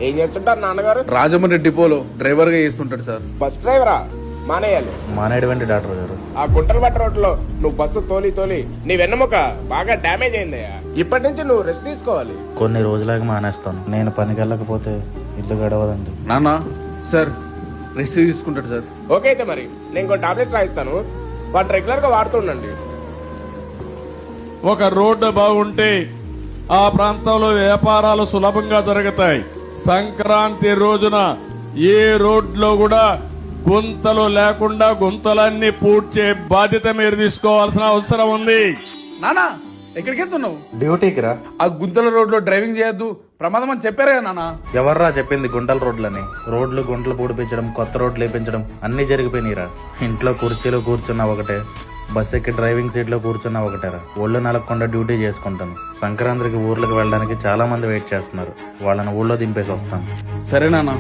ఏం చేస్తుంటారు నాన్నగారు? రాజమండ్రి డిపోలో డ్రైవర్ గా చేస్తుంటాడు సార్. బస్ డ్రైవరా? మానేయాలి. మానేటువంటి డాక్టర్ గారు. ఆ గుంటలబట్ట రోడ్లో నువ్వు బస్సు తోలి నీ వెన్నెముక బాగా డ్యామేజ్ అయిందయ్యా. ఇప్పటి నుంచి నువ్వు రెస్ట్ తీసుకోవాలి. కొన్ని రోజులాగా మానేస్తాను. నేను పనికి వెళ్ళకపోతే ఇల్లు గడవదండి. నాన్న సార్ రెస్ట్ తీసుకుంటాడు సార్. ఓకే అయితే మరి నేను ఇంకో టాబ్లెట్ రాయిస్తాను, వాటి రెగ్యులర్ గా వాడుతుండండి. ఒక రోడ్డు బాగుంటే ఆ ప్రాంతంలో వ్యాపారాలు సులభంగా జరుగుతాయి. సంక్రాంతి రోజున ఏ రోడ్లో కూడా గుంతలు లేకుండా గుంతలన్నీ పూడ్చే బాధ్యత మీరు తీసుకోవాల్సిన అవసరం ఉంది. నానా ఎక్కడికి వెళ్తున్నావు? డ్యూటీకి రా. ఆ గుంతల రోడ్ లో డ్రైవింగ్ చేయొద్దు, ప్రమాదం అని చెప్పారు కదా నాన్న. ఎవర్రా చెప్పింది గుంటల రోడ్లని? రోడ్లు గుంటలు పూడిపించడం, కొత్త రోడ్లు వేపించడం అన్ని జరిగిపోయినాయిరా. ఇంట్లో కుర్చీలో కూర్చున్నా ఒకటే, బస్ ఎక్కి డ్రైవింగ్ సీట్ లో కూర్చున్నా ఒకటేరా. ఒళ్ళు నలగకుండా డ్యూటీ చేసుకుంటాను. సంక్రాంతికి ఊర్లకు వెళ్ళడానికి చాలా మంది వెయిట్ చేస్తున్నారు. వాళ్ళని ఊళ్ళో దింపేసి వస్తాను. సరే నాన్న.